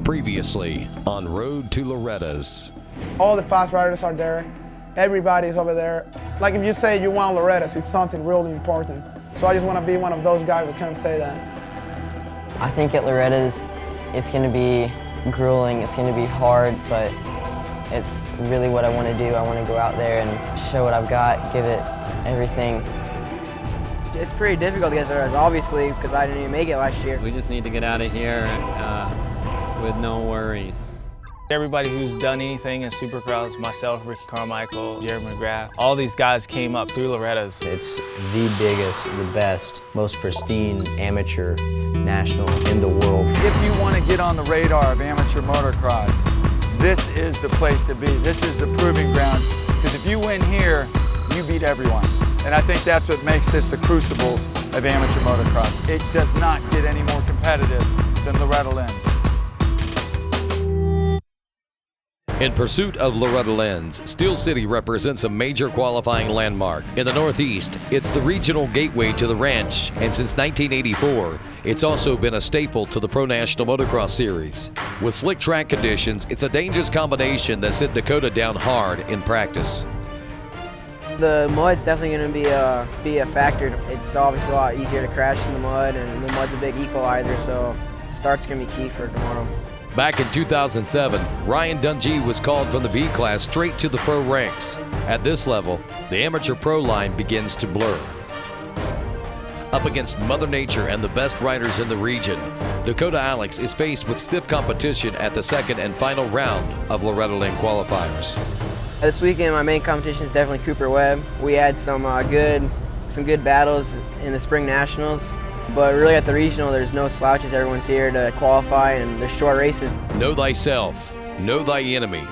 Previously on Road to Lorettas. All the fast riders are there. Everybody's over there. Like if you say you want Lorettas, it's something really important. So I just want to be one of those guys that can say that. I think at Lorettas, it's going to be grueling, it's going to be hard, but it's really what I want to do. I want to go out there and show what I've got, give it everything. It's pretty difficult to get Lorettas, obviously, because I didn't even make it last year. We just need to get out of here with no worries. Everybody who's done anything in Supercross, myself, Ricky Carmichael, Jared McGrath, all these guys came up through Lorettas. It's the biggest, the best, most pristine amateur national in the world. If you want to get on the radar of amateur motocross, this is the place to be. This is the proving grounds, because if you win here, you beat everyone. And I think that's what makes this the crucible of amateur motocross. It does not get any more competitive than Loretta Lynn's. In pursuit of Loretta Lynn's, Steel City represents a major qualifying landmark. In the Northeast, it's the regional gateway to the ranch, and since 1984, it's also been a staple to the Pro National Motocross Series. With slick track conditions, it's a dangerous combination that sent Dakota down hard in practice. The mud's definitely going to be a factor. It's obviously a lot easier to crash in the mud, and the mud's a big equalizer, so start's going to be key for tomorrow. Back in 2007, Ryan Dungey was called from the B class straight to the pro ranks. At this level, the amateur pro line begins to blur. Up against Mother Nature and the best riders in the region, Dakota Alix is faced with stiff competition at the second and final round of Loretta Lynn qualifiers. This weekend, my main competition is definitely Cooper Webb. We had some good battles in the Spring Nationals. But really at the regional, there's no slouches. Everyone's here to qualify, and there's short races. Know thyself, know thy enemy.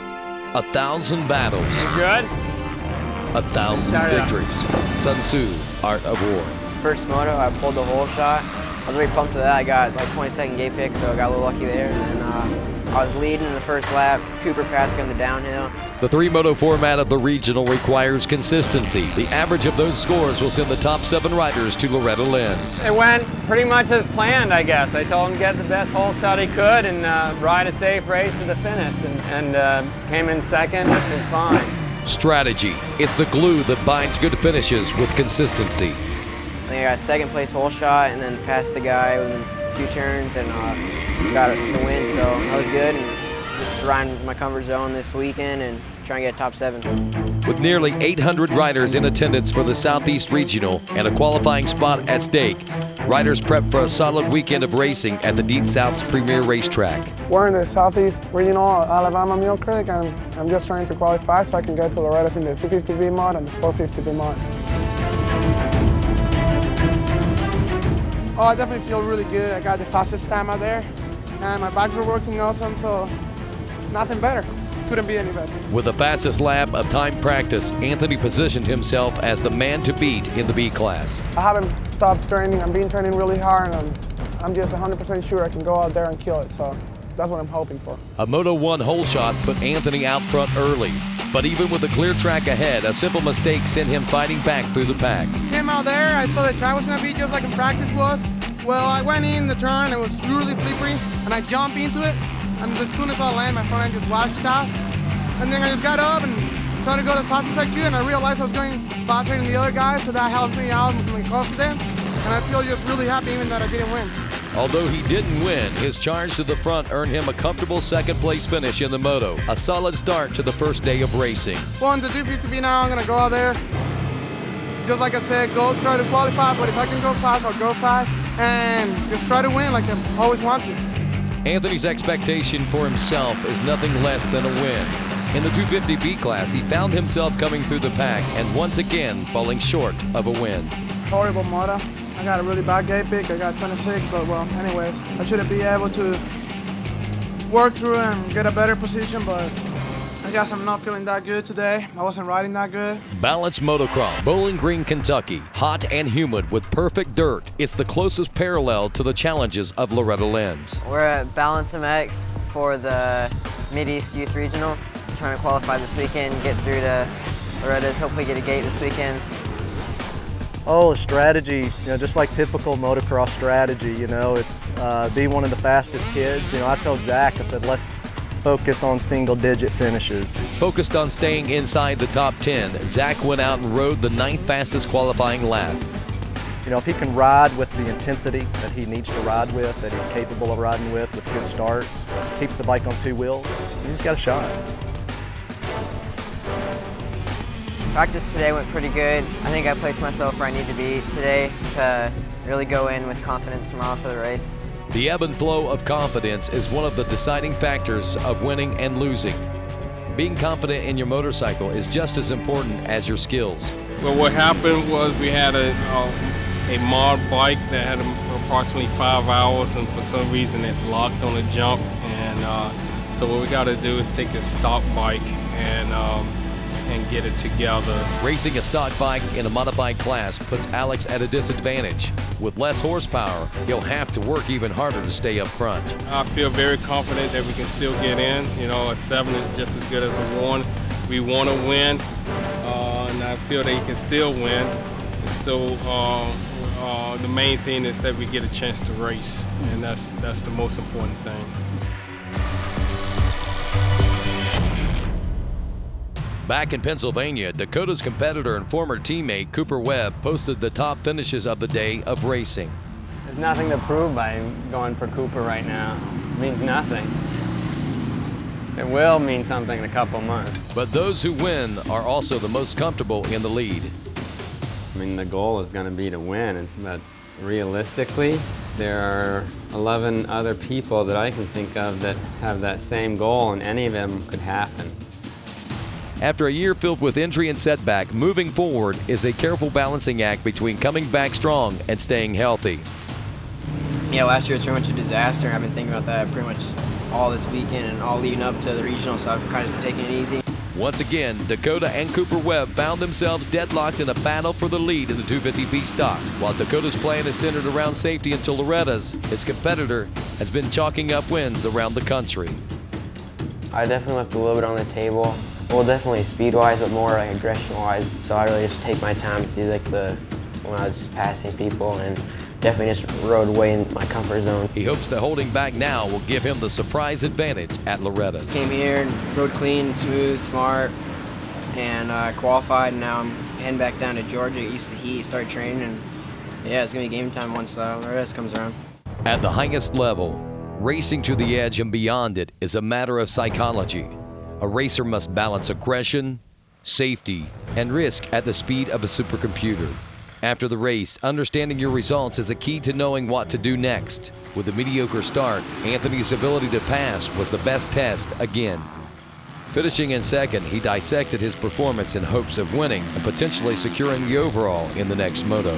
1,000 battles. Good? 1,000 victories. Sun Tzu, Art of War. First moto, I pulled the hole shot. I was really pumped with that. I got like 22nd gate pick, so I got a little lucky there. And I was leading in the first lap. Cooper passed me on the downhill. The three-moto format of the regional requires consistency. The average of those scores will send the top 7 riders to Loretta Lynn's. It went pretty much as planned, I guess. I told him to get the best hole shot he could and ride a safe race to the finish, and came in second, which is fine. Strategy. It's the glue that binds good finishes with consistency. I think I got second place hole shot and then passed the guy within a few turns and got the win, so that was good. And just riding my comfort zone this weekend and trying to get top 7. With nearly 800 riders in attendance for the Southeast Regional and a qualifying spot at stake, riders prep for a solid weekend of racing at the Deep South's premier racetrack. We're in the Southeast Regional Alabama Mill Creek, and I'm just trying to qualify so I can get to Loretta's in the 250B mod and the 450B mod. Oh, I definitely feel really good. I got the fastest time out there, and my bags were working awesome, so nothing better. Couldn't be any better. With the fastest lap of time practice, Anthony positioned himself as the man to beat in the B class. I haven't stopped training. I've been training really hard, and I'm just 100% sure I can go out there and kill it, so that's what I'm hoping for. A Moto 1 hole shot put Anthony out front early, but even with a clear track ahead, a simple mistake sent him fighting back through the pack. Came out there, I thought the track was going to be just like in practice was. Well, I went in the turn, it was really slippery, and I jumped into it, and as soon as I landed, my front end just washed out. And then I just got up and tried to go as fast as I could, and I realized I was going faster than the other guys, so that helped me out with my confidence. And I feel just really happy even that I didn't win. Although he didn't win, his charge to the front earned him a comfortable second place finish in the moto. A solid start to the first day of racing. Well, in the 250B now, I'm gonna go out there. Just like I said, go try to qualify, but if I can go fast, I'll go fast. And just try to win like I always want to. Anthony's expectation for himself is nothing less than a win. In the 250B class, he found himself coming through the pack and once again falling short of a win. Horrible moto. I got a really bad gate pick. I got 26, but well, anyways, I should be able to work through and get a better position, but I guess I'm not feeling that good today. I wasn't riding that good. Balanced motocross, Bowling Green, Kentucky. Hot and humid with perfect dirt. It's the closest parallel to the challenges of Loretta Lynn's. We're at Balance MX for the Mid-East Youth Regional. Trying to qualify this weekend, get through to Loretta's, hopefully get a gate this weekend. Oh, strategy, just like typical motocross strategy, it's be one of the fastest kids. I told Zach, I said, let's focus on single-digit finishes. Focused on staying inside the top 10, Zack went out and rode the 9th fastest qualifying lap. If he can ride with the intensity that he needs to ride with, that he's capable of riding with good starts, keeps the bike on 2 wheels, he's got a shot. Practice today went pretty good. I think I placed myself where I need to be today to really go in with confidence tomorrow for the race. The ebb and flow of confidence is one of the deciding factors of winning and losing. Being confident in your motorcycle is just as important as your skills. Well, what happened was we had a mod bike that had approximately 5 hours, and for some reason it locked on a jump. And so what we got to do is take a stock bike and get it together. Racing a stock bike in a modified class puts Alix at a disadvantage. With less horsepower, he'll have to work even harder to stay up front. I feel very confident that we can still get in. A 7 is just as good as a 1. We want to win, and I feel that he can still win. So the main thing is that we get a chance to race, and that's the most important thing. Back in Pennsylvania, Dakota's competitor and former teammate Cooper Webb posted the top finishes of the day of racing. There's nothing to prove by going for Cooper right now. It means nothing. It will mean something in a couple months. But those who win are also the most comfortable in the lead. I mean, the goal is going to be to win, but realistically, there are 11 other people that I can think of that have that same goal, and any of them could happen. After a year filled with injury and setback, moving forward is a careful balancing act between coming back strong and staying healthy. Yeah, last year was pretty much a disaster. I've been thinking about that pretty much all this weekend and all leading up to the regional, so I've kind of taken it easy. Once again, Dakota and Cooper Webb found themselves deadlocked in a battle for the lead in the 250B stock. While Dakota's plan is centered around safety until Loretta's, his competitor has been chalking up wins around the country. I definitely left a little bit on the table. Well, definitely speed-wise, but more like aggression-wise. So I really just take my time through when I was passing people, and definitely just rode way in my comfort zone. He hopes that holding back now will give him the surprise advantage at Loretta's. Came here and rode clean, smooth, smart, and qualified. And now I'm heading back down to Georgia, get used to the heat, start training, and yeah, it's gonna be game time once Loretta's comes around. At the highest level, racing to the edge and beyond it is a matter of psychology. A racer must balance aggression, safety, and risk at the speed of a supercomputer. After the race, understanding your results is a key to knowing what to do next. With a mediocre start, Anthony's ability to pass was the best test again. Finishing in second, he dissected his performance in hopes of winning and potentially securing the overall in the next moto.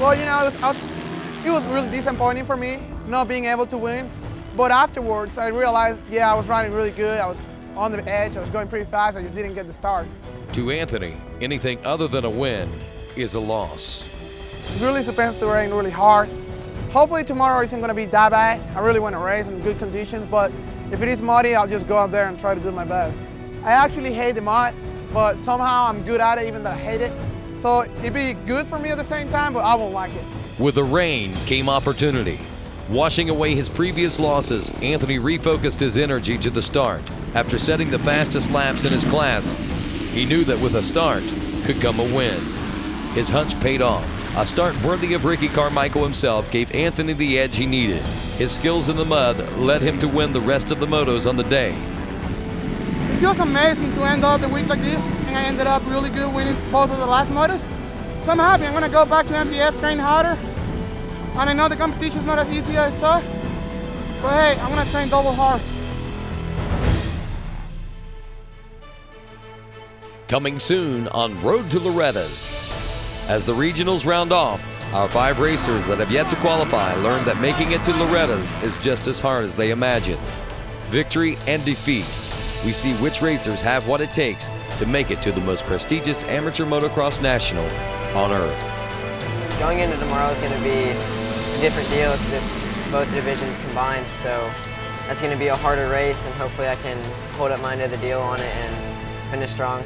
Well, it was really disappointing for me not being able to win. But afterwards, I realized, I was riding really good. I was on the edge, I was going pretty fast, I just didn't get the start. To Anthony, anything other than a win is a loss. It's really supposed to rain really hard. Hopefully tomorrow isn't going to be that bad. I really want to race in good conditions, but if it is muddy, I'll just go up there and try to do my best. I actually hate the mud, but somehow I'm good at it even though I hate it. So it'd be good for me at the same time, but I won't like it. With the rain came opportunity. Washing away his previous losses, Anthony refocused his energy to the start. After setting the fastest laps in his class, he knew that with a start could come a win. His hunch paid off. A start worthy of Ricky Carmichael himself gave Anthony the edge he needed. His skills in the mud led him to win the rest of the motos on the day. It feels amazing to end off the week like this, and I ended up really good winning both of the last motos. So I'm happy. I'm going to go back to MTF, train harder. And I know the competition's not as easy as I thought, but hey, I'm gonna train double hard. Coming soon on Road to Loretta's. As the regionals round off, our 5 racers that have yet to qualify learned that making it to Loretta's is just as hard as they imagined. Victory and defeat. We see which racers have what it takes to make it to the most prestigious amateur motocross national on earth. Going into tomorrow is going to be a different deal because it's both divisions combined, so that's going to be a harder race, and hopefully I can hold up my end of the deal on it and finish strong.